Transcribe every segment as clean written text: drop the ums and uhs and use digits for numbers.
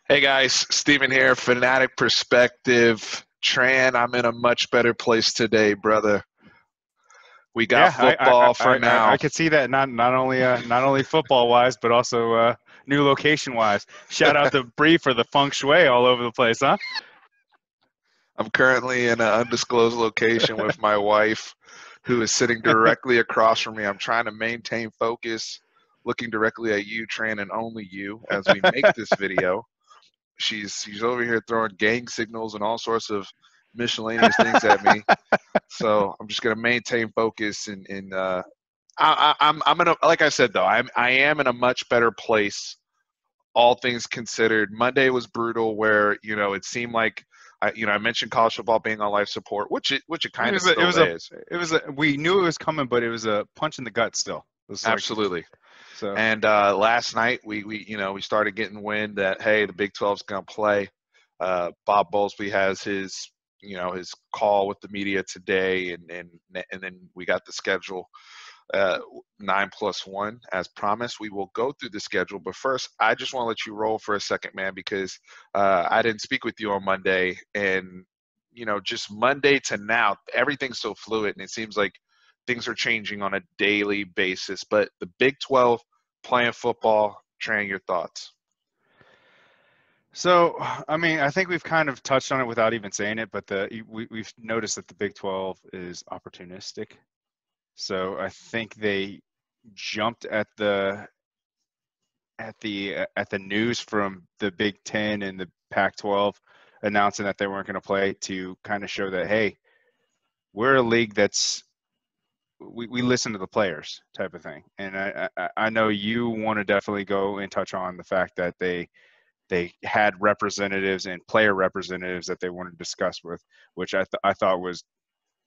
Hey guys, Steven here, Fanatic Perspective. Tran, I'm in a much better place today, brother. We got Yeah, football for I now. could see that not only football wise, but also new location wise. Shout out to Bree for the feng shui all over the place, huh? I'm currently in an undisclosed location with my wife, who is sitting directly across from me. I'm trying to maintain focus, looking directly at you, Tran, and only you, as we make this video. She's over here throwing gang signals and all sorts of miscellaneous things at me. So I'm just gonna maintain focus and I'm in a, like I said though, I am in a much better place, all things considered. Monday was brutal, where it seemed like I mentioned college football being on life support, which it It kind of was a, it still was a, is. it was a. We knew it was coming, but it was a punch in the gut still. It was like Absolutely. so. And last night we started getting wind that, hey, the Big 12's gonna play. Bob Bowlesby has his call with the media today, and then we got the schedule, uh, 9+1 as promised. We will go through the schedule, but first, I just want to let you roll for a second, man, because I didn't speak with you on Monday, and just Monday to now, everything's so fluid, and it seems like things are changing on a daily basis. But the Big 12 playing football, Tran, your thoughts? So, I mean, I think we've kind of touched on it without even saying it, but we've noticed that the Big 12 is opportunistic. So I think they jumped at the news from the Big Ten and the Pac-12 announcing that they weren't going to play to kind of show that, hey, we're a league that's we listen to the players type of thing. And I know you want to definitely go and touch on the fact that they had representatives and player representatives that they wanted to discuss with, which I thought was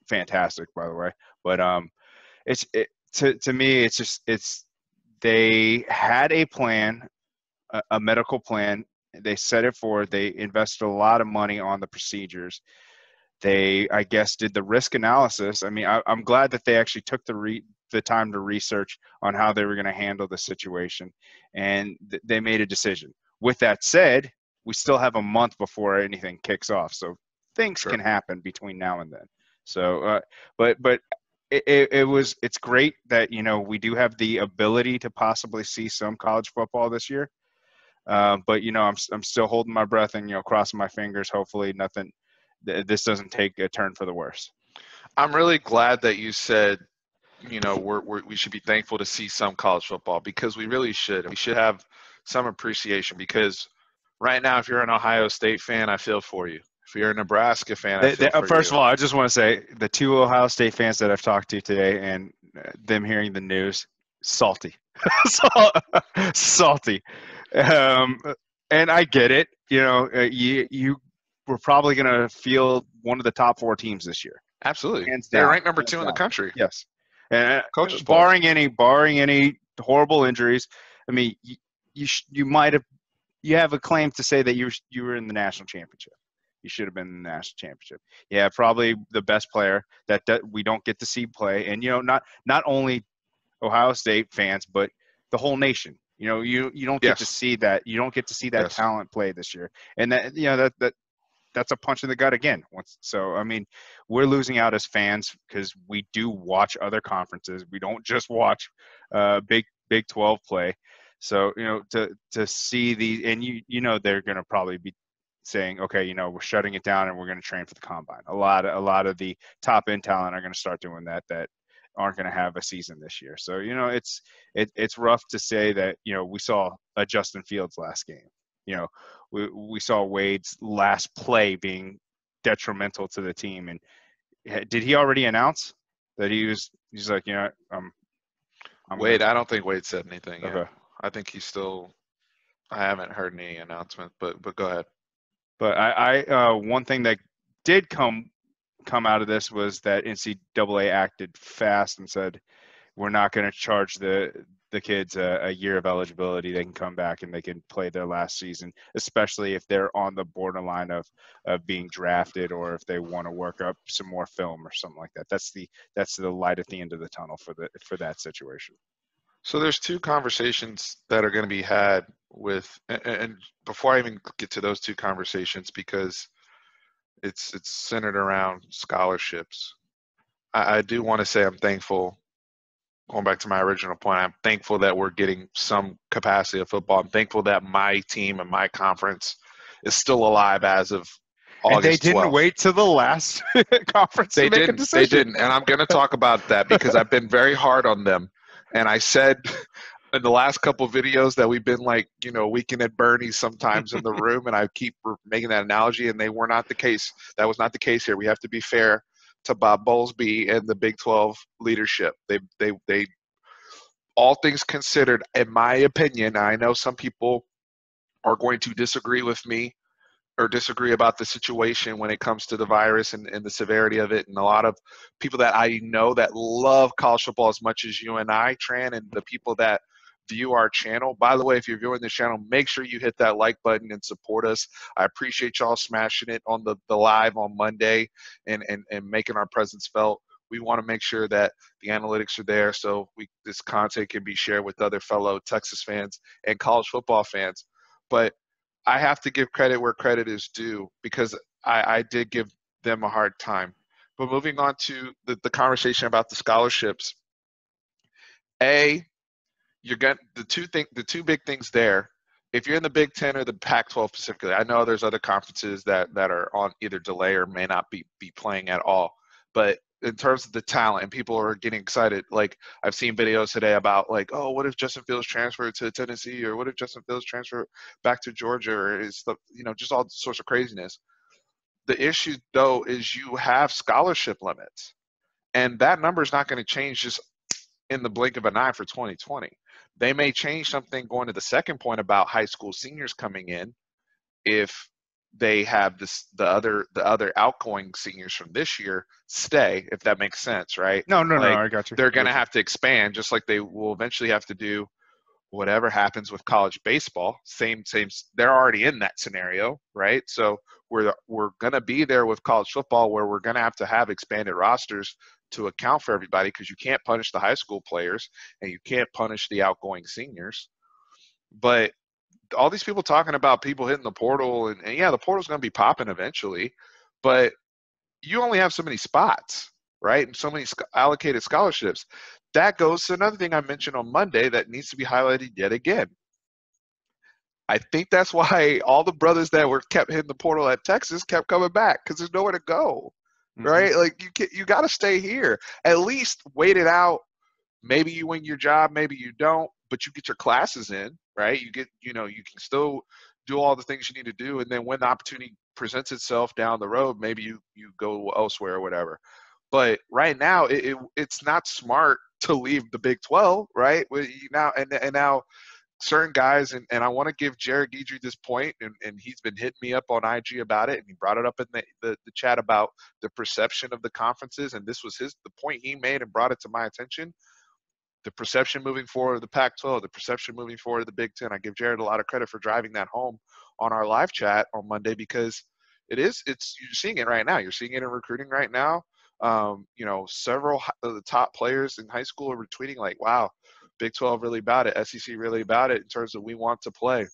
fantastic, by the way. But to me, it's they had a plan, a medical plan. They set it forward. They invested a lot of money on the procedures. They, I guess, did the risk analysis. I mean, I'm glad that they actually took the time to research on how they were going to handle the situation, and they made a decision. With that said, we still have a month before anything kicks off, so things Sure. can happen between now and then. So, but it's great that we do have the ability to possibly see some college football this year. But I'm still holding my breath and crossing my fingers. Hopefully, nothing. This doesn't take a turn for the worse. I'm really glad that you said, we should be thankful to see some college football, because we really should. We should have some appreciation, because right now, if you're an Ohio State fan, I feel for you. If you're a Nebraska fan, I feel for First you. of all, I just want to say the two Ohio State fans that I've talked to today and them hearing the news, salty, salty. Um, and I get it. You were probably going to field one of the top four teams this year, Absolutely. hands They're down, ranked number hands 2 in the down. country. Yes, and Coaches polls. barring any horrible injuries, I mean, you might have you have a claim to say that you were in the national championship. You should have been in the national championship. Yeah, probably the best player that we don't get to see play, and not only Ohio State fans, but the whole nation. You don't get to Yes. see that. You don't get to see that Yes. talent play this year, and that's a punch in the gut again. So I mean, we're losing out as fans because we do watch other conferences. We don't just watch Big 12 play. So to see the and they're going to probably be saying, okay, we're shutting it down and we're going to train for the combine. A lot of the top end talent are going to start doing that aren't going to have a season this year. So it's rough to say that we saw a Justin Fields last game. We saw Wade's last play being detrimental to the team. And did he already announce that he's like, I'm Wade, gonna I don't think Wade said anything yet. okay. I think he's still. I haven't heard any announcement, but go ahead. But one thing that did come out of this was that NCAA acted fast and said we're not going to charge the kids a year of eligibility. They can come back and they can play their last season, especially if they're on the borderline of being drafted, or if they want to work up some more film or something like that. That's the light at the end of the tunnel for that situation. So there's two conversations that are going to be had with, and before I even get to those two conversations, because it's centered around scholarships. I do want to say I'm thankful. Going back to my original point, I'm thankful that we're getting some capacity of football. I'm thankful that my team and my conference is still alive as of And they August didn't 12th. wait to the last conference to make a They decision. didn't, and I'm going to talk about that because I've been very hard on them. And I said in the last couple of videos that we've been like, Weekend at Bernie's sometimes in the room, and I keep making that analogy, and they were not the case. That was not the case here. We have to be fair to Bob Bowlesby and the Big 12 leadership. They all things considered, in my opinion, I know some people are going to disagree with me or disagree about the situation when it comes to the virus and the severity of it. And a lot of people that I know that love college football as much as you and I, Tran, and the people that view our channel. By the way, if you're viewing this channel, make sure you hit that like button and support us. I appreciate y'all smashing it on the live on Monday and making our presence felt. We want to make sure that the analytics are there so this content can be shared with other fellow Texas fans and college football fans. But I have to give credit where credit is due because I did give them a hard time. But moving on to the conversation about the scholarships, you're getting the two big things there. If you're in the Big Ten or the Pac-12 specifically, I know there's other conferences that are on either delay or may not be playing at all. But in terms of the talent, and people are getting excited. Like I've seen videos today about like, oh, what if Justin Fields transferred to Tennessee, or what if Justin Fields transferred back to Georgia, or just all sorts of craziness. The issue though is you have scholarship limits, and that number is not going to change just in the blink of an eye for 2020. They may change something going to the second point about high school seniors coming in if they have the other outgoing seniors from this year stay, if that makes sense, right? No, Like I got you. they're going to have to expand just like they will eventually have to do whatever happens with college baseball. Same they're already in that scenario, right? So we're going to be there with college football where we're going to have expanded rosters to account for everybody because you can't punish the high school players and you can't punish the outgoing seniors. But all these people talking about people hitting the portal and yeah, the portal's going to be popping eventually, but you only have so many spots, right? And so many allocated scholarships. That goes to another thing I mentioned on Monday that needs to be highlighted yet again. I think that's why all the brothers that were kept hitting the portal at Texas kept coming back because there's nowhere to go, right? Like you got to stay here. At least wait it out. Maybe you win your job, maybe you don't, but you get your classes in, right? You can still do all the things you need to do, and then when the opportunity presents itself down the road, maybe you go elsewhere or whatever. But right now, it's not smart to leave the Big 12, right? Now certain guys, and I want to give Jared Guidry this point, and he's been hitting me up on IG about it, and he brought it up in the chat about the perception of the conferences, and this was the point he made and brought it to my attention. The perception moving forward of the Pac-12, the perception moving forward of the Big Ten. I give Jared a lot of credit for driving that home on our live chat on Monday because you're seeing it right now. You're seeing it in recruiting right now. Several of the top players in high school are retweeting like, wow, Big 12 really about it, SEC really about it in terms of we want to play.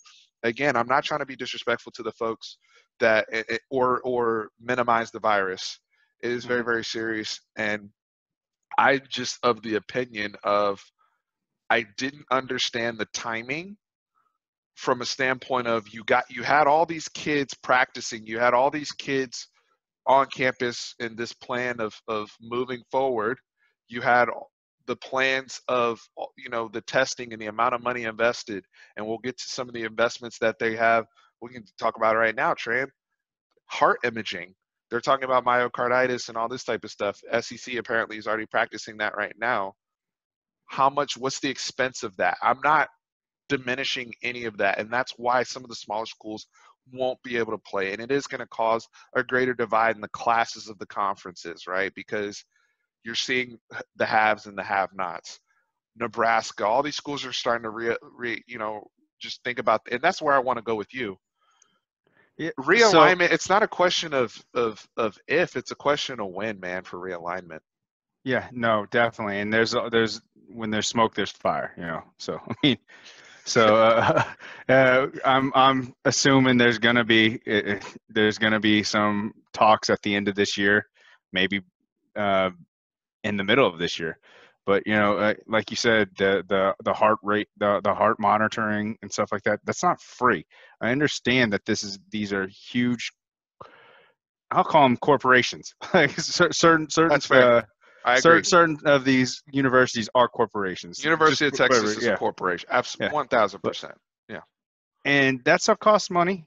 Again, I'm not trying to be disrespectful to the folks that or minimize the virus. It is very, very serious, and I just of the opinion of I didn't understand the timing from a standpoint of you had all these kids practicing, you had all these kids on campus in this plan of moving forward. You had the plans of the testing and the amount of money invested, and we'll get to some of the investments that they have. We can talk about it right now, Tran. Heart imaging. They're talking about myocarditis and all this type of stuff. SEC apparently is already practicing that right now. What's the expense of that? I'm not diminishing any of that, and that's why some of the smaller schools won't be able to play, and it is going to cause a greater divide in the classes of the conferences, right? Because you're seeing the haves and the have-nots. Nebraska, all these schools are starting to just think about, and that's where I want to go with you. Yeah, realignment, it's not a question of if, it's a question of when, man, for realignment. Yeah, no, definitely. And there's when there's smoke, there's fire, you know. So I mean, so I'm assuming there's gonna be some talks at the end of this year, maybe uh, in the middle of this year. But you know, like you said, the heart rate, the heart monitoring and stuff like that, that's not free. I understand that these are huge. I'll call them corporations. Like That's fair. I agree. certain of these universities are corporations. Just University of Texas whatever, is a yeah, corporation. yeah. Absolutely, But 1,000%. Yeah. and that stuff costs money.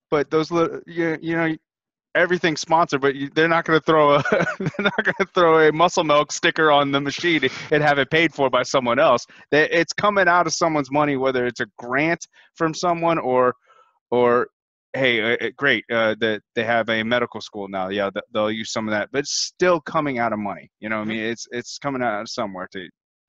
But those little, you know, everything's sponsored, but they're not going to throw a they're not going to throw a muscle milk sticker on the machine and have it paid for by someone else. It's coming out of someone's money, whether it's a grant from someone or hey, great that they have a medical school now. Yeah, they'll use some of that, but it's still coming out of money. You know, what I Mhm. mean, it's coming out of somewhere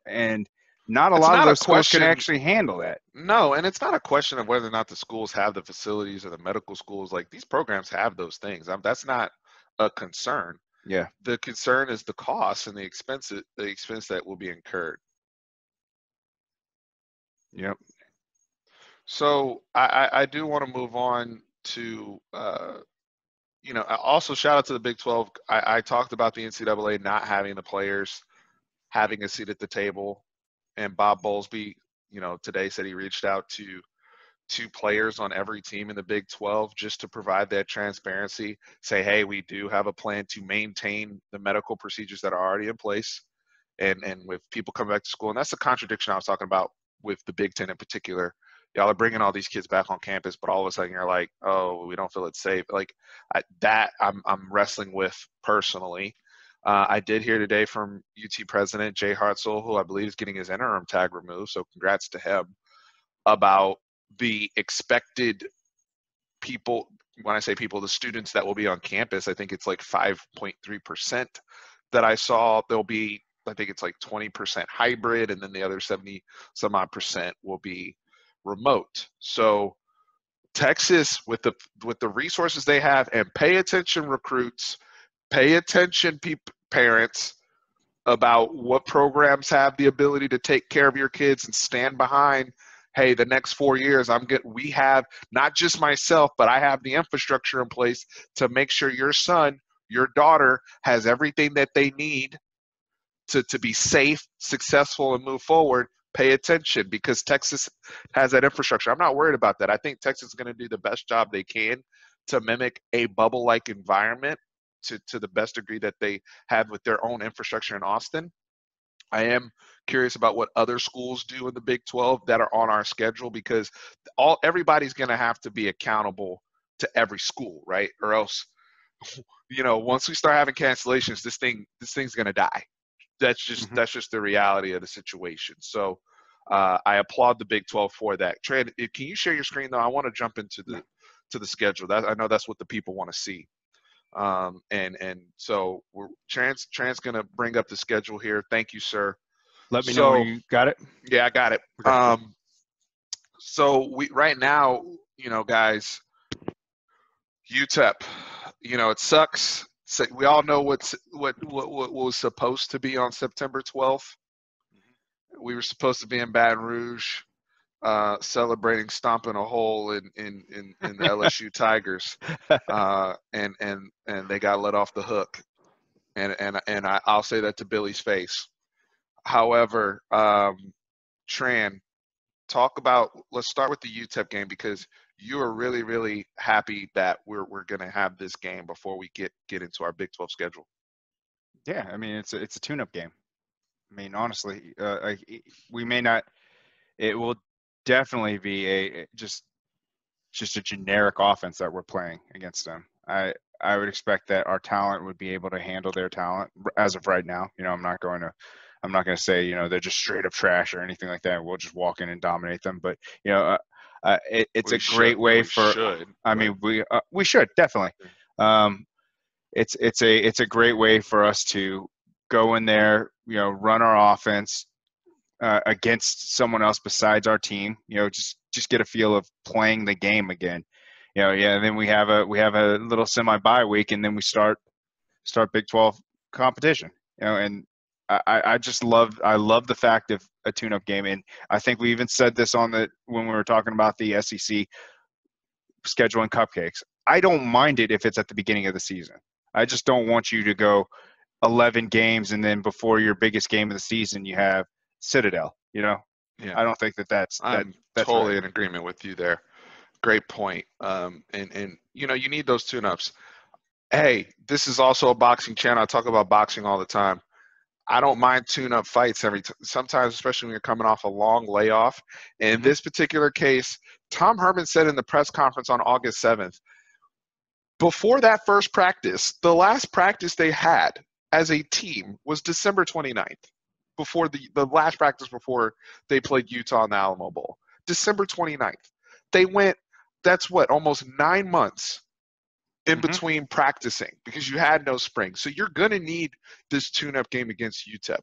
and not a It's lot of not a those schools can question. actually handle that. No, and it's not a question of whether or not the schools have the facilities or the medical schools. Like these programs have those things. That's not a concern. Yeah. The concern is the cost and the expense that will be incurred. Yep. So I do want to move on to also shout out to the Big 12. I talked about the NCAA not having the players having a seat at the table, and Bob Bowlesby, today said he reached out to two players on every team in the Big 12 just to provide that transparency. Say, hey, we do have a plan to maintain the medical procedures that are already in place, and with people coming back to school, and that's the contradiction I was talking about with the Big Ten in particular. Y'all are bringing all these kids back on campus, but all of a sudden you're like, oh, we don't feel it's safe. Like I'm wrestling with personally. I did hear today from UT President Jay Hartzell, who I believe is getting his interim tag removed, so congrats to him, about the expected people. When I say people, the students that will be on campus, I think it's like 5.3% that I saw. There'll be, I think it's like 20% hybrid, and then the other 70 some odd percent will be remote. So Texas, with the resources they have, and pay attention recruits, pay attention parents, about what programs have the ability to take care of your kids and stand behind, hey, the next 4 years we have, not just myself, but I have the infrastructure in place to make sure your son, your daughter has everything that they need to be safe, successful, and move forward. Pay attention, because Texas has that infrastructure. I'm not worried about that. I think Texas is going to do the best job they can to mimic a bubble-like environment to the best degree that they have with their own infrastructure in Austin. I am curious about what other schools do in the Big 12 that are on our schedule, because everybody's going to have to be accountable to every school, right? Or else, once we start having cancellations, this thing's going to die. That's just the reality of the situation. So I applaud the Big 12 for that. Trey, can you share your screen though? I want to jump into the schedule. I know that's what the people want to see. And so Trent's gonna bring up the schedule here. Thank you, sir. Let me know when So you got it. yeah, I got it. Okay. So we right now, guys, UTEP, it sucks. So we all know what was supposed to be on September 12th. We were supposed to be in Baton Rouge, celebrating stomping a hole in the LSU Tigers, and they got let off the hook. And I'll say that to Billy's face. However, Tran, let's start with the UTEP game, because you are really, really happy that we're going to have this game before we get into our Big 12 schedule. Yeah, I mean it's a tune-up game. I mean honestly, we may not. It will definitely be just a generic offense that we're playing against them. I would expect that our talent would be able to handle their talent as of right now. I'm not going to say they're just straight up trash or anything like that. We'll just walk in and dominate them. But it's a great way for. I mean, we should definitely. It's a great way for us to go in there, run our offense against someone else besides our team. Just get a feel of playing the game again. And then we have a little semi bye week, and then we start Big 12 competition. And I just love the fact of a tune-up game, and I think we even said this when we were talking about the SEC scheduling cupcakes. I don't mind it if it's at the beginning of the season. I just don't want you to go 11 games and then before your biggest game of the season you have Citadel. Yeah, I don't think that's I'm that's right. totally in agreement with you there. Great point. And you need those tune-ups. Hey, this is also a boxing channel. I talk about boxing all the time. I don't mind tune-up fights sometimes, especially when you're coming off a long layoff. In this particular case, Tom Herman said in the press conference on August 7th, before that first practice, the last practice they had as a team was December 29th, before the last practice before they played Utah in the Alamo Bowl. December 29th. They went, that's what, almost 9 months in between practicing because you had no spring. So you're going to need this tune-up game against Utep.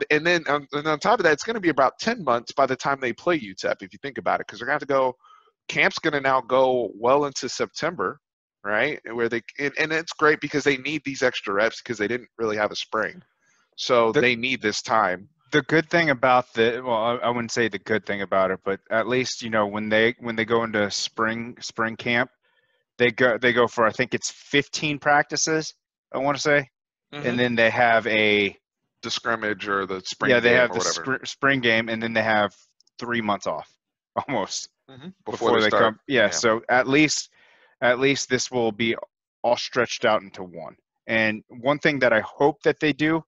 And then on top of that, it's going to be about 10 months by the time they play Utep, if you think about it, because they're going to have to go – camp's going to now go well into September, right? Where and it's great because they need these extra reps because they didn't really have a spring. So they need this time. The good thing about I wouldn't say the good thing about it, but at least, when they go into spring camp, they go for, I think it's 15 practices, I want to say. And then they have the scrimmage or the spring game. They have or whatever. spring game, and then they have 3 months off almost before they start. come. Yeah, so at least this will be all stretched out into one. And one thing that I hope that they do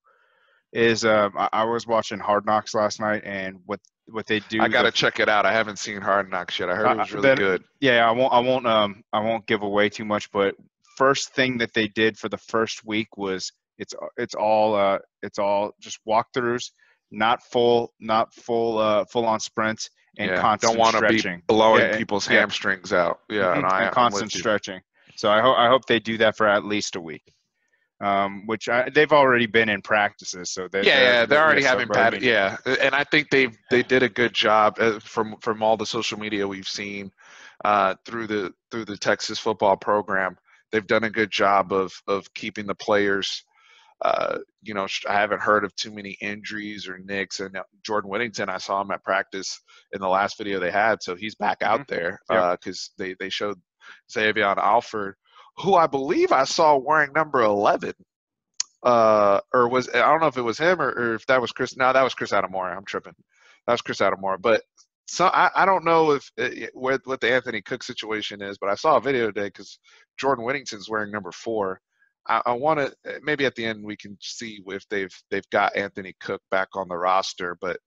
is I was watching Hard Knocks last night, and what they do. I gotta check it out. I haven't seen Hard Knocks yet. I heard it was really good. Yeah, I won't give away too much, but first thing that they did for the first week was it's all just walkthroughs, not full on sprints, and constant don't want to be blowing people's hamstrings out. And constant stretching. So I hope they do that for at least a week. Which they've already been in practices, so they're already having practice. Yeah, and I think they did a good job from all the social media we've seen through the Texas football program. They've done a good job of keeping the players. I haven't heard of too many injuries or nicks. And Jordan Whittington, I saw him at practice in the last video they had, so he's back out there because they showed Xavier Alford, who I believe I saw wearing number 11, I don't know if it was him or if that was Chris. No, that was Chris Adamore. I'm tripping. That was Chris Adamore. But I don't know if what the Anthony Cook situation is, but I saw a video today because Jordan Whittington's wearing number 4. I want to maybe at the end we can see if they've got Anthony Cook back on the roster. But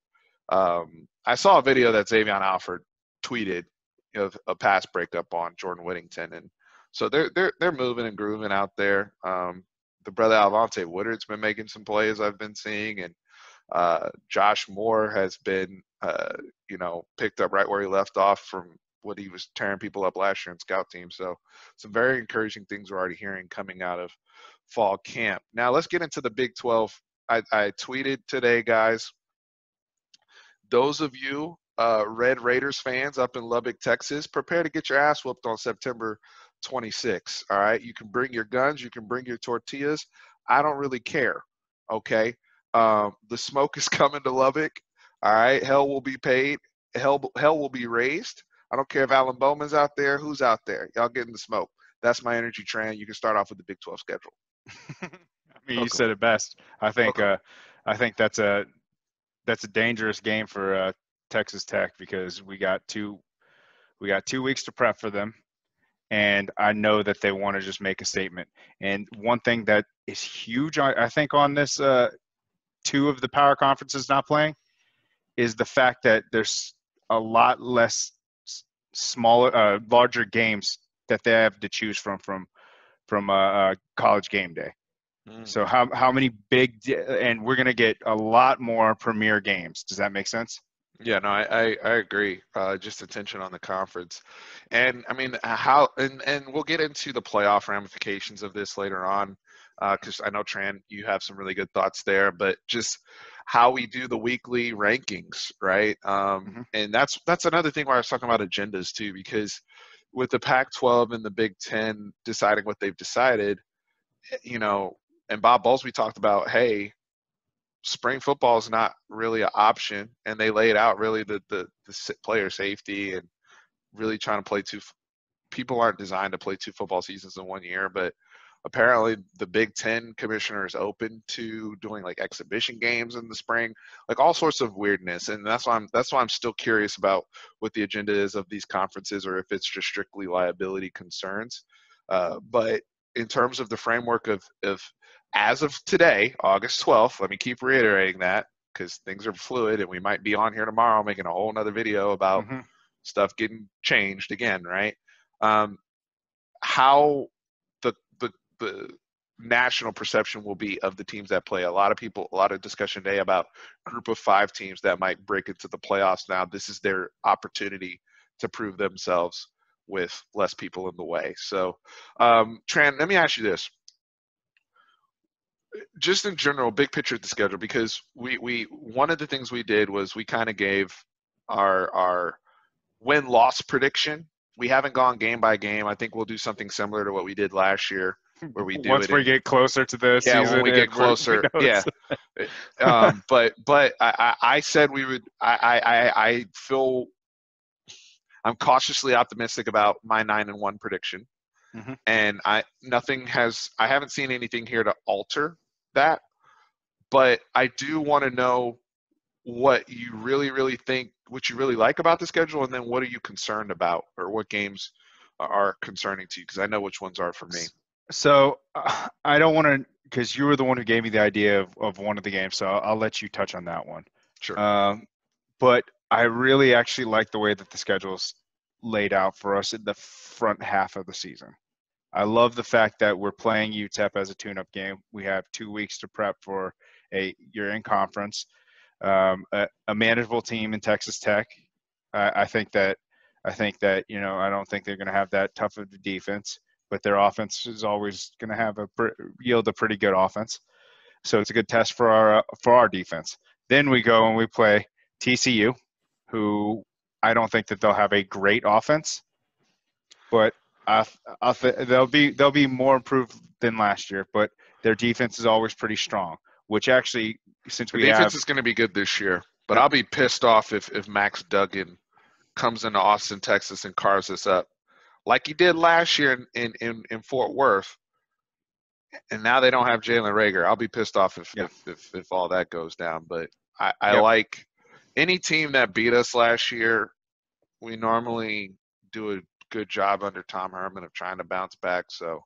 I saw a video that Xavier Alford tweeted of a pass breakup on Jordan Whittington, and so they're moving and grooving out there. The brother Alvante Woodard's been making some plays I've been seeing, and Josh Moore has been picked up right where he left off from what he was tearing people up last year in scout team. So some very encouraging things we're already hearing coming out of fall camp. Now let's get into the Big 12. I tweeted today, guys. Those of you Red Raiders fans up in Lubbock, Texas, prepare to get your ass whooped on September 26. All right, you can bring your guns, you can bring your tortillas. I don't really care. Okay, the smoke is coming to Lubbock. All right, hell will be paid. Hell will be raised. I don't care if Alan Bowman's out there. Who's out there? Y'all getting the smoke. That's my energy train. You can start off with the Big 12 schedule. I mean, you said it best. I think that's a dangerous game for Texas Tech because we got 2 weeks to prep for them. And I know that they want to just make a statement. And one thing that is huge, I think, on this 2 of the power conferences not playing is the fact that there's a lot less larger games that they have to choose from college game day. So how many big and we're going to get a lot more premier games. Does that make sense? Yeah, no, I agree. Just attention on the conference, and I mean and we'll get into the playoff ramifications of this later on, because I know Tran, you have some really good thoughts there. But just how we do the weekly rankings, right? And that's another thing where I was talking about agendas too, because with the Pac-12 and the Big Ten deciding what they've decided, and Bob Bowlesby talked about, hey, spring football is not really an option, and they laid out really the player safety and really trying to play people aren't designed to play 2 football seasons in 1 year, but apparently the Big Ten commissioner is open to doing like exhibition games in the spring, like all sorts of weirdness. And that's why I'm still curious about what the agenda is of these conferences, or if it's just strictly liability concerns. But in terms of the framework of as of today, August 12th, let me keep reiterating that because things are fluid and we might be on here tomorrow making a whole nother video about stuff getting changed again, right? How the national perception will be of the teams that play. A lot of discussion today about group of 5 teams that might break into the playoffs. Now, this is their opportunity to prove themselves with less people in the way. So, Tran, let me ask you this. Just in general, big picture of the schedule, because we one of the things we did was we kind of gave our win-loss prediction. We haven't gone game by game. I think we'll do something similar to what we did last year, where we do once it. We get closer to the season. When we get closer, yeah. But I said we would. I feel I'm cautiously optimistic about my 9-1 prediction, and I haven't seen anything here to alter that. But I do want to know what you really think, what you really like about the schedule, and then what are you concerned about, or what games are concerning to you? Because I know which ones are for me. So I don't want to, because you were the one who gave me the idea of one of the games, so I'll let you touch on that one. Sure. But I really actually like the way that the schedule's laid out for us in the front half of the season. I love the fact that we're playing UTEP as a tune-up game. We have 2 weeks to prep for you're in conference. A manageable team in Texas Tech. I think that I don't think they're going to have that tough of a defense, but their offense is always going to have yield a pretty good offense. So it's a good test for our defense. Then we go and we play TCU, who I don't think that they'll have a great offense, but they'll be more improved than last year. But their defense is always pretty strong. Which actually, since the defense is going to be good this year, but I'll be pissed off if Max Duggan comes into Austin, Texas, and carves us up like he did last year in Fort Worth, and now they don't have Jalen Reagor. I'll be pissed off if all that goes down. But I like any team that beat us last year. We normally do a good job under Tom Herman of trying to bounce back. So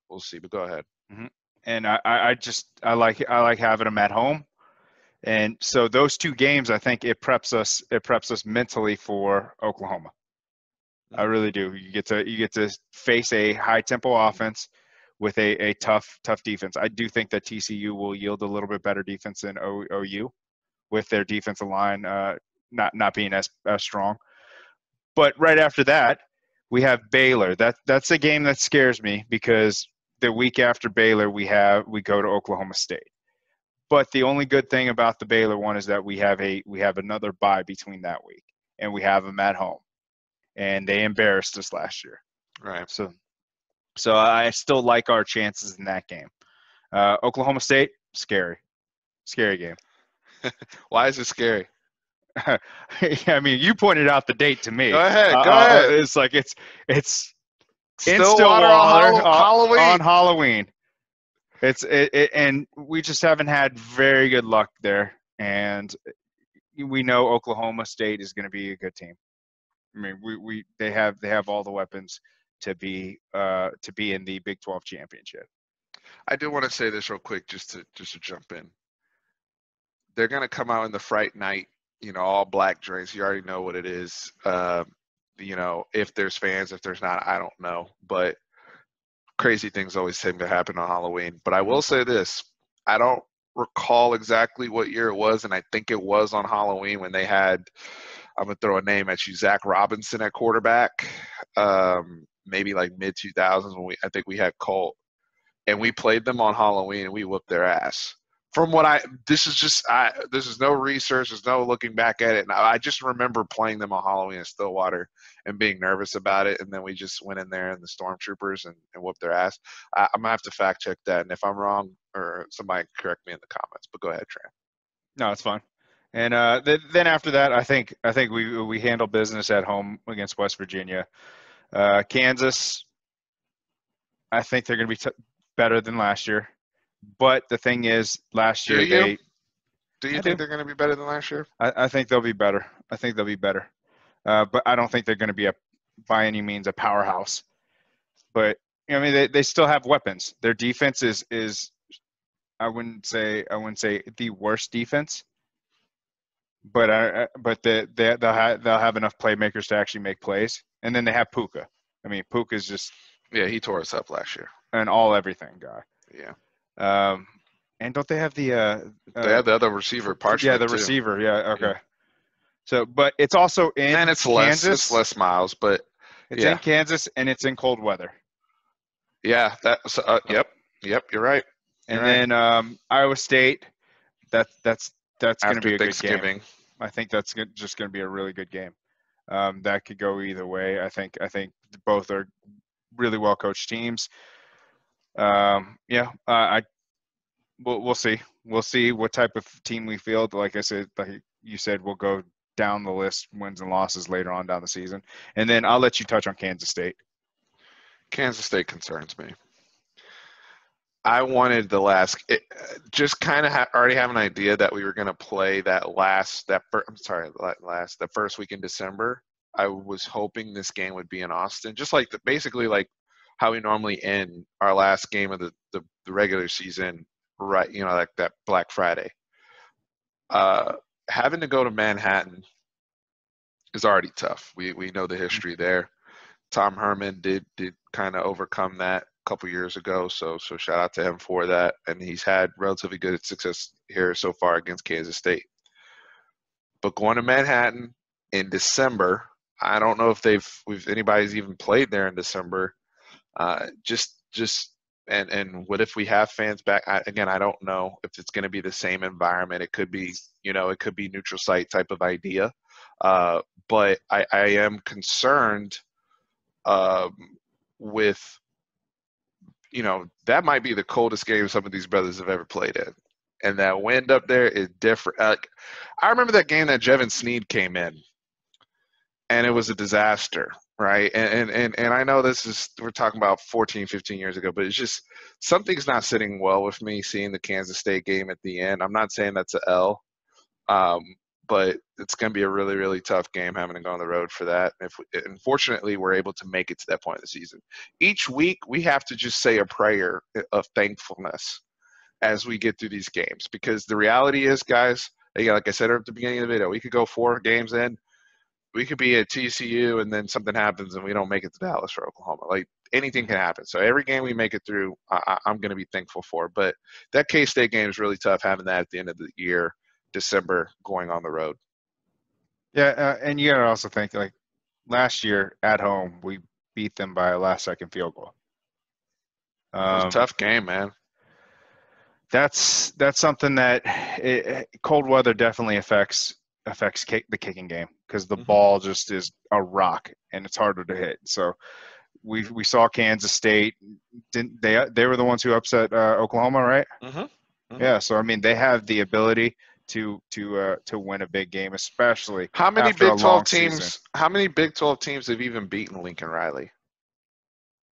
we'll see. But go ahead. And I like having them at home. And so those 2 games, I think it preps us mentally for Oklahoma. I really do. You get to face a high tempo offense with a tough defense. I do think that TCU will yield a little bit better defense than OU, with their defensive line not being as strong. But right after that, we have Baylor. That's a game that scares me, because the week after Baylor we go to Oklahoma State. But the only good thing about the Baylor one is that we have another bye between that week, and we have them at home, and they embarrassed us last year. Right. So I still like our chances in that game. Oklahoma State, scary game. Why is it scary? I mean, you pointed out the date to me. Go ahead. It's like it's in Stillwater on Halloween. And we just haven't had very good luck there, and we know Oklahoma State is going to be a good team. I mean, they have all the weapons to be in the Big 12 championship. I do want to say this real quick, just to jump in. They're going to come out in the Fright Night, all black drinks. You already know what it is. If there's fans, if there's not, I don't know. But crazy things always seem to happen on Halloween. But I will say this. I don't recall exactly what year it was, and I think it was on Halloween when they had, I'm going to throw a name at you, Zach Robinson at quarterback, maybe like mid-2000s when I think we had Colt. And we played them on Halloween, and we whooped their ass. From what this is no research, there's no looking back at it. And I just remember playing them on Halloween in Stillwater and being nervous about it. And then we just went in there and the Stormtroopers and whooped their ass. I'm going to have to fact check that. And if I'm wrong, or somebody correct me in the comments, but go ahead, Tran. No, it's fine. And then after that, I think we handle business at home against West Virginia. Kansas, I think they're going to be better than last year. But the thing is, last Do year you? Do you I think do. they're going to be better than last year? I think they'll be better. I think they'll be better. But I don't think they're going to be by any means a powerhouse. But I mean, they still have weapons. Their defense is I wouldn't say the worst defense, but they'll have enough playmakers to actually make plays. And then they have Puka. I mean, Puka's just Yeah, he tore us up last year. an all everything guy. Yeah. And don't they have the They had the other receiver, yeah, Parchment, the too. receiver, yeah, okay. Yeah. So, but it's also in And it's Kansas. less miles, but It's in Kansas and it's in cold weather. yeah, that's yep, you're right. And then Iowa State, that's going to After be a good game. Thanksgiving. I think that's just going to be a really good game. That could go either way. I think both are really well coached teams. We'll see. We'll see what type of team we field. Like I said, like you said, we'll go down the list, wins and losses later on down the season, and then I'll let you touch on Kansas State. Kansas State concerns me. I wanted just kind of already have an idea that we were going to play the first week in December. I was hoping this game would be in Austin, just like basically like how we normally end our last game of the regular season, right? You know, like that Black Friday. Having to go to Manhattan is already tough. We know the history there. Tom Herman did kind of overcome that a couple years ago, so shout out to him for that. And he's had relatively good success here so far against Kansas State. But going to Manhattan in December, I don't know if anybody's even played there in December. And what if we have fans back? I don't know if it's going to be the same environment. It could be, it could be neutral site type of idea. But I am concerned with, that might be the coldest game some of these brothers have ever played in. And that wind up there is different. I remember that game that Jevin Sneed came in, and it was a disaster, right? And I know we're talking about 14, 15 years ago, but it's just something's not sitting well with me seeing the Kansas State game at the end. I'm not saying that's an L, but it's going to be a really, really tough game having to go on the road for that. Unfortunately, we're able to make it to that point of the season. Each week, we have to just say a prayer of thankfulness as we get through these games, because the reality is, guys, like I said at the beginning of the video, we could go 4 games in. We could be at TCU and then something happens and we don't make it to Dallas or Oklahoma. Like, anything can happen. So every game we make it through, I'm going to be thankful for. But that K-State game is really tough, having that at the end of the year, December, going on the road. Yeah, and you got to also think, like, last year at home, we beat them by a last-second field goal. It was a tough game, man. That's something that cold weather definitely affects the kicking game, because the ball just is a rock and it's harder to hit. So we saw Kansas State. Didn't they were the ones who upset Oklahoma, right? Yeah. So I mean, they have the ability to win a big game, especially how many after Big 12 teams? Season. How many Big 12 teams have even beaten Lincoln Riley?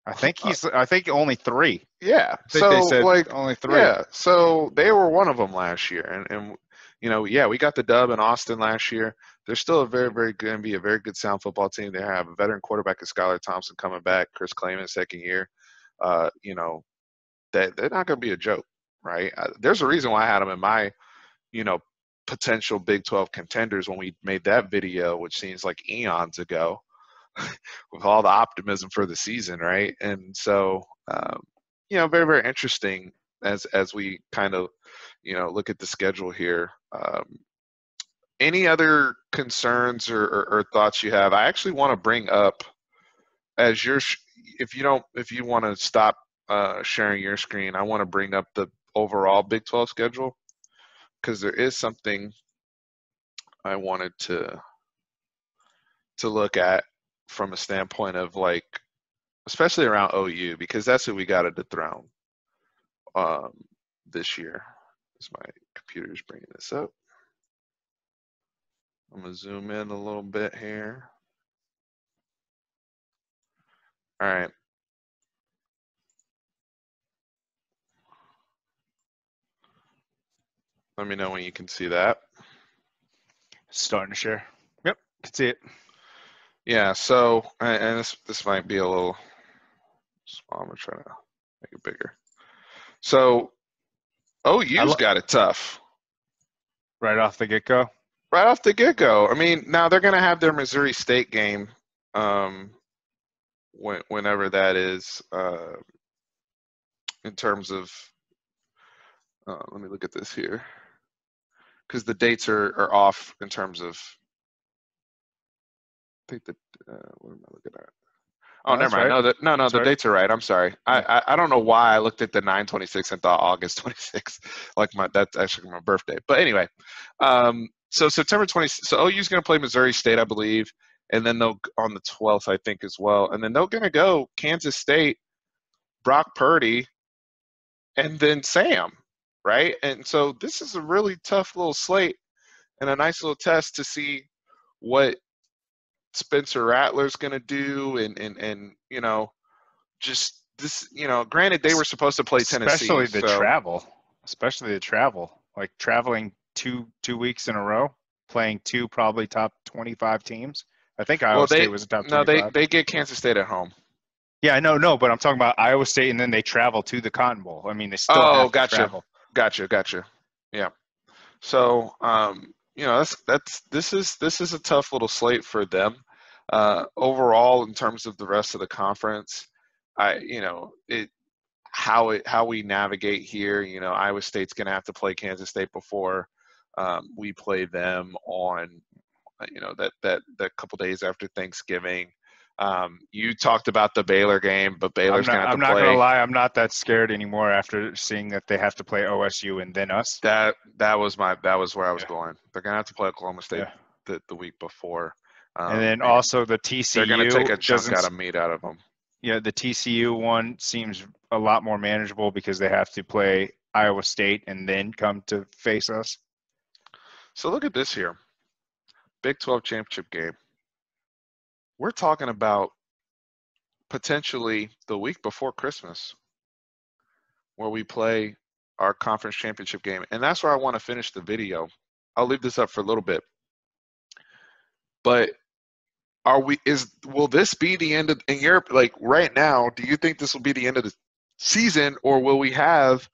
I think only 3. Yeah. So they said only 3. Yeah. So they were one of them last year, and we got the dub in Austin last year. They're still a very, very going to be a very good sound football team. They have a veteran quarterback in Skylar Thompson coming back, Chris Klayman second year. That they're not going to be a joke, right? There's a reason why I had them in my, potential Big 12 contenders when we made that video, which seems like eons ago, with all the optimism for the season, right? And so, very, very interesting as we kind of, look at the schedule here. Any other concerns or thoughts you have? I actually want to bring up, if you want to stop sharing your screen, I want to bring up the overall Big 12 schedule, because there is something I wanted to look at from a standpoint of, like, especially around OU, because that's who we got to dethrone this year. As my computer's bringing this up. I'm going to zoom in a little bit here. All right. Let me know when you can see that. Starting to share. Yep, can see it. Yeah, so, and this might be a little small. I'm going to try to make it bigger. So, OU's got it tough. Right off the get-go? Right off the get-go. I mean, now they're going to have their Missouri State game whenever that is in terms of let me look at this here. Because the dates are off in terms of I think that what am I looking at? Oh, No, never that's mind. right. No, That's the right. dates are right. I'm sorry. Yeah. I don't know why I looked at the 9/26 and thought August 26th. Like that's actually my birthday. But anyway, so September 20th. So OU's going to play Missouri State, I believe, and then they'll on the 12th, I think, as well. And then they're going to go Kansas State, Brock Purdy, and then Sam, right? And so this is a really tough little slate and a nice little test to see what Spencer Rattler's going to do and you know just this granted they were supposed to play Tennessee, Especially the so travel, like traveling two weeks in a row, playing two probably top 25 teams. I think Iowa State was a top 25. they get Kansas State at home. Yeah, I know, no, but I'm talking about Iowa State, and then they travel to the Cotton Bowl. I mean, they still Oh, have to gotcha, travel. gotcha. Yeah. So this is a tough little slate for them. Overall, in terms of the rest of the conference, how we navigate here. Iowa State's going to have to play Kansas State before we play them on that couple days after Thanksgiving. You talked about the Baylor game, but Baylor's going to have to I'm not play. gonna lie, I'm not that scared anymore after seeing that they have to play OSU and then us. That was where I was going. They're going to have to play Oklahoma State the week before. And then also the they're going to take a TCU chunk out of meat out of them. Yeah, the TCU one seems a lot more manageable because they have to play Iowa State and then come to face us. So look at this here. Big 12 championship game. We're talking about potentially the week before Christmas where we play our conference championship game. And that's where I want to finish the video. I'll leave this up for a little bit. But will this be the end of, in Europe, like right now, do you think this will be the end of the season, or will we have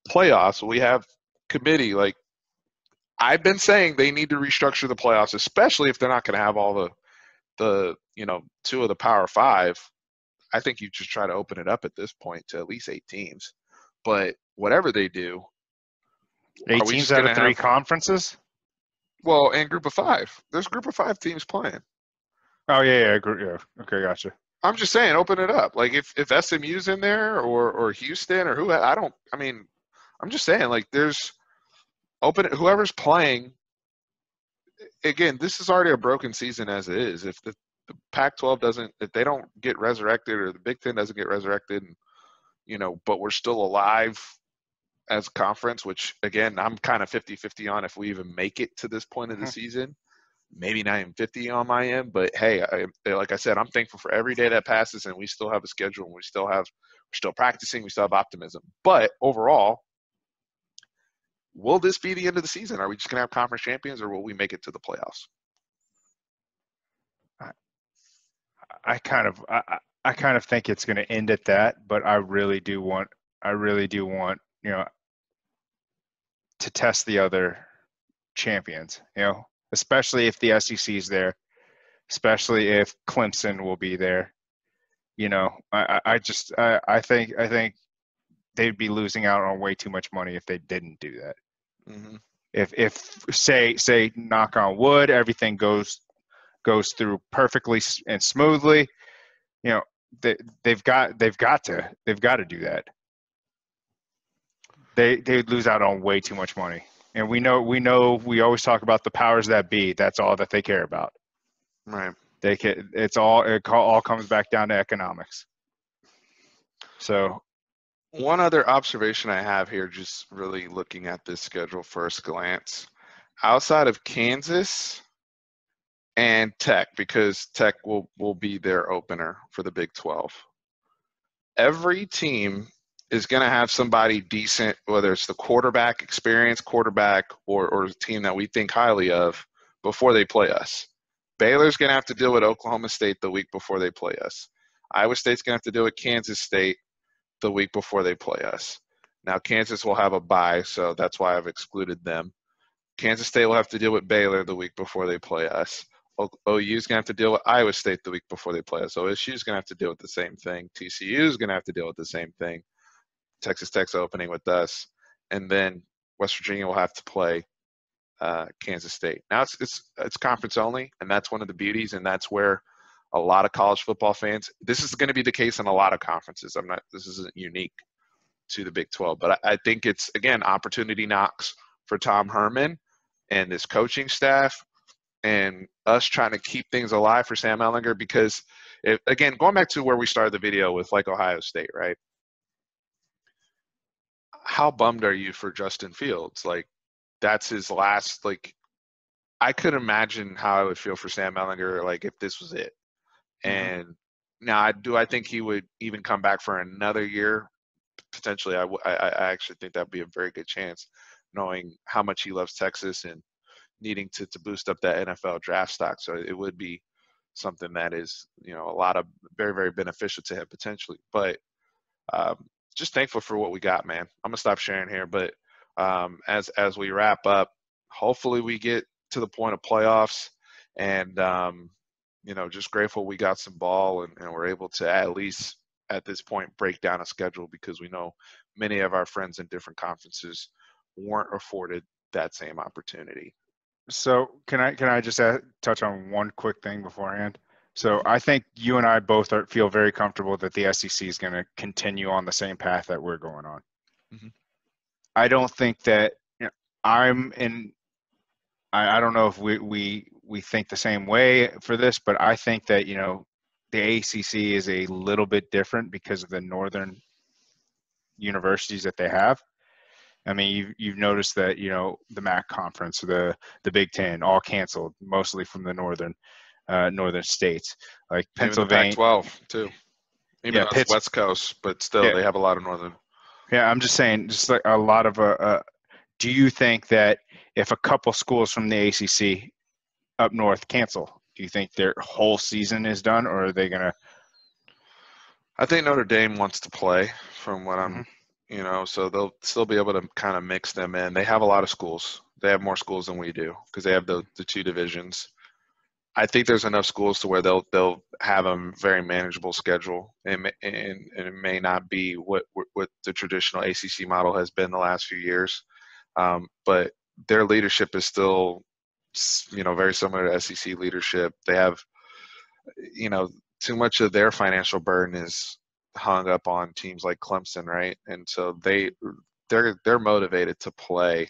playoffs? Will we have committee? Like, I've been saying they need to restructure the playoffs, especially if they're not going to have all the two of the Power Five. I think you just try to open it up at this point to at least 8 teams. But whatever they do, 8 teams out of 3 conferences? Well, and group of 5. There's group of 5 teams playing. Oh, yeah. Okay, gotcha. I'm just saying, open it up. Like, if SMU's in there or Houston or I'm just saying, like, there's whoever's playing. Again, this is already a broken season as it is. If the Pac-12 if they don't get resurrected, or the Big Ten doesn't get resurrected, but we're still alive as a conference, which, again, I'm kind of 50-50 on if we even make it to this point of the season. Maybe not even 50 on my end, but hey, like I said, I'm thankful for every day that passes, and we still have a schedule, and we're still practicing, we still have optimism. But overall, will this be the end of the season? Are we just going to have conference champions, or will we make it to the playoffs? I kind of think it's going to end at that, but I really do want to test the other champions, especially if the SEC is there, especially if Clemson will be there. I think they'd be losing out on way too much money if they didn't do that. Mm-hmm. If say knock on wood, everything goes through perfectly and smoothly, they've got to do that. They'd lose out on way too much money. And we always talk about the powers that be. That's all that they care about. Right. It all comes back down to economics. So one other observation I have here, just really looking at this schedule first glance, outside of Kansas, and Tech, because Tech will be their opener for the Big 12. Every team is going to have somebody decent, whether it's the quarterback, experienced quarterback, or a team that we think highly of before they play us. Baylor's going to have to deal with Oklahoma State the week before they play us. Iowa State's going to have to deal with Kansas State the week before they play us. Now, Kansas will have a bye, so that's why I've excluded them. Kansas State will have to deal with Baylor the week before they play us. OU's going to have to deal with Iowa State the week before they play us. OSU's going to have to deal with the same thing. TCU's going to have to deal with the same thing. Texas Tech's opening with us. And then West Virginia will have to play Kansas State. Now it's conference only, and that's one of the beauties, and that's where a lot of college football fans – this is going to be the case in a lot of conferences. This isn't unique to the Big 12. But I think it's, again, opportunity knocks for Tom Herman and his coaching staff and us trying to keep things alive for Sam Ehlinger, because, again, going back to where we started the video with, like, Ohio State, right? How bummed are you for Justin Fields? Like, that's his last – like, I could imagine how I would feel for Sam Ehlinger, like, if this was it. And now, I think he would even come back for another year? Potentially, I actually think that would be a very good chance, knowing how much he loves Texas and needing to boost up that NFL draft stock. So it would be something that is, a lot of very, very beneficial to him potentially. But just thankful for what we got, man. I'm going to stop sharing here. But as we wrap up, hopefully we get to the point of playoffs and, just grateful we got some ball and we're able to at least at this point break down a schedule, because we know many of our friends in different conferences weren't afforded that same opportunity. So can I just touch on one quick thing beforehand? So I think you and I both feel very comfortable that the SEC is going to continue on the same path that we're going on. Mm-hmm. I don't think that I don't know if we think the same way for this, but I think that, the ACC is a little bit different because of the northern universities that they have. I mean, you've noticed that, the MAC conference, the Big Ten, all canceled, mostly from the northern states, like Pennsylvania. Even the Pac-12 too. Even though it's West Coast, but still they have a lot of northern. Yeah, I'm just saying, just like a lot of do you think that if a couple schools from the ACC up north cancel, do you think their whole season is done, or are they going to? I think Notre Dame wants to play, from what I'm, so they'll still be able to kind of mix them in. They have a lot of schools. They have more schools than we do because they have the two divisions. I think there's enough schools to where they'll have a very manageable schedule, and it may not be what the traditional ACC model has been the last few years, but their leadership is still, very similar to SEC leadership. They have, too much of their financial burden is hung up on teams like Clemson, right? And so they're motivated to play.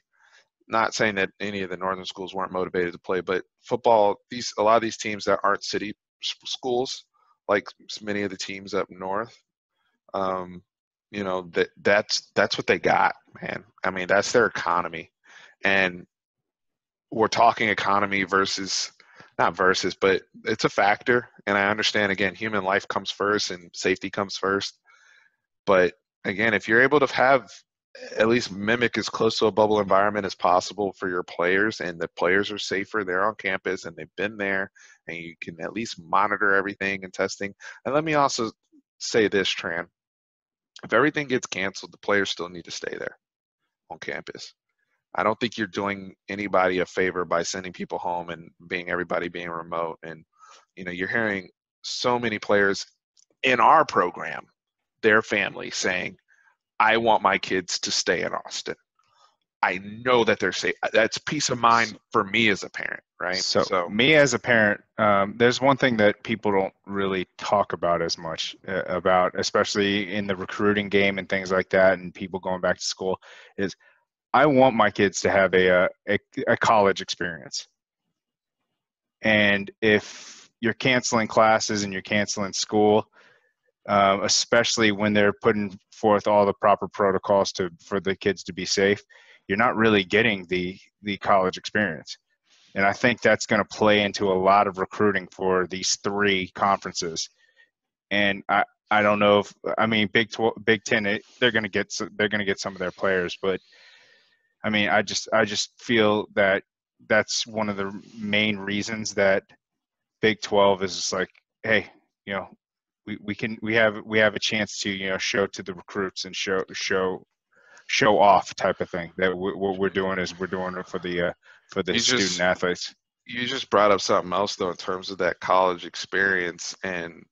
Not saying that any of the northern schools weren't motivated to play, but football, a lot of these teams that aren't city schools, like many of the teams up north, that's what they got, man. I mean, that's their economy. And we're talking economy but it's a factor. And I understand, again, human life comes first and safety comes first. But again, if you're able to have at least mimic as close to a bubble environment as possible for your players, and the players are safer, they're on campus and they've been there, and you can at least monitor everything and testing. And let me also say this, Tran. If everything gets canceled, the players still need to stay there on campus. I don't think you're doing anybody a favor by sending people home and everybody being remote. And, you're hearing so many players in our program, their family saying, I want my kids to stay in Austin. I know that they're safe. That's peace of mind for me as a parent, right? So me as a parent, there's one thing that people don't really talk about as much about, especially in the recruiting game and things like that, and people going back to school, is I want my kids to have a college experience. And if you're canceling classes and you're canceling school, especially when they're putting forth all the proper protocols for the kids to be safe, you're not really getting the college experience. And I think that's going to play into a lot of recruiting for these three conferences. And I don't know if, I mean, Big 10, they're going to get some of their players, but I mean, I just feel that that's one of the main reasons that Big 12 is like, hey, you know, we have a chance to, you know, show to the recruits and show off type of thing, that what we're doing is we're doing it for the You student just athletes. you just brought up something else though in terms of that college experience and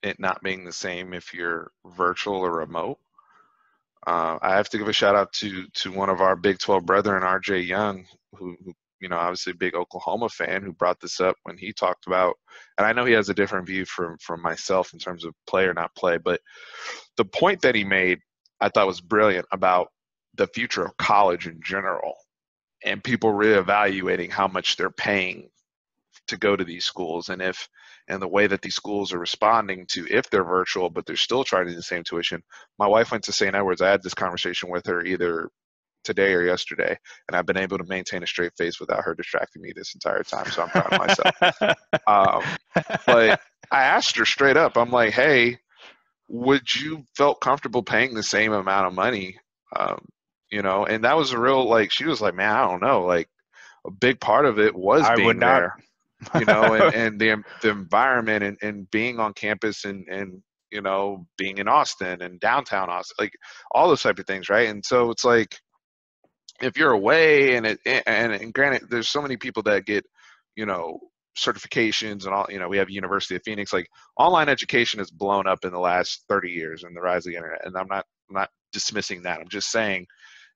it not being the same if you're virtual or remote. I have to give a shout out to one of our Big 12 brethren, R.J. Young, who you know, obviously a big Oklahoma fan, who brought this up when he talked about, and I know he has a different view from myself in terms of play or not play, but the point that he made I thought was brilliant about the future of college in general and people reevaluating how much they're paying to go to these schools and the way that these schools are responding to if they're virtual but they're still charging the same tuition. My wife went to St. Edward's. I had this conversation with her either today or yesterday, and I've been able to maintain a straight face without her distracting me this entire time, so I'm proud of myself. But I asked her straight up, I'm like, hey, would you felt comfortable paying the same amount of money? You know, and that was a real, like, she was like, man, I don't know, like a big part of it was I would being not. there, you know, and the environment and being on campus and you know, being in Austin and downtown Austin, like all those type of things, right? And so it's like if you're away and granted, there's so many people that get, you know, certifications and all, you know, we have University of Phoenix, like online education has blown up in the last 30 years and the rise of the internet. And I'm not dismissing that. I'm just saying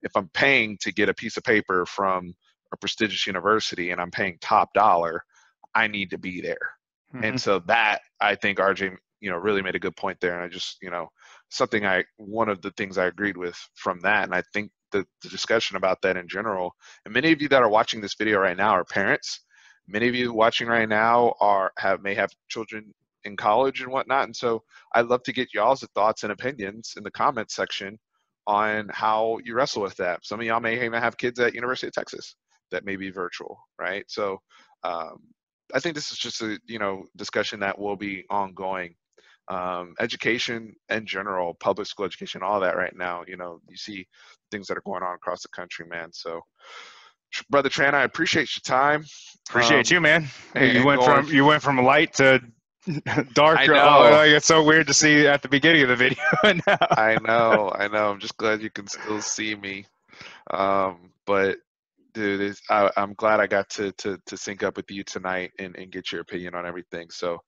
if I'm paying to get a piece of paper from a prestigious university and I'm paying top dollar, I need to be there. Mm-hmm. And so that, I think RJ, you know, really made a good point there. And I just, you know, one of the things I agreed with from that. And I think the discussion about that in general, and many of you that are watching this video right now are parents. Many of you watching right now may have children in college and whatnot. And so I'd love to get y'all's thoughts and opinions in the comments section on how you wrestle with that. Some of y'all may even have kids at University of Texas that may be virtual, right? So I think this is just a, you know, discussion that will be ongoing. Education in general, public school education, all that right now, you know, you see things that are going on across the country, man. So Brother Tran, I appreciate your time. Appreciate you, man. And You went from light to dark. I know. Oh, it's so weird to see at the beginning of the video. I know. I'm just glad you can still see me. But dude, I'm glad I got to sync up with you tonight and get your opinion on everything. So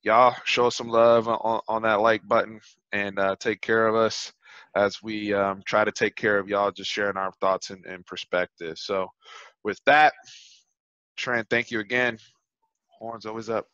y'all show us some love on that like button and take care of us as we try to take care of y'all, just sharing our thoughts and perspective. So with that, Trent, thank you again. Horns always up.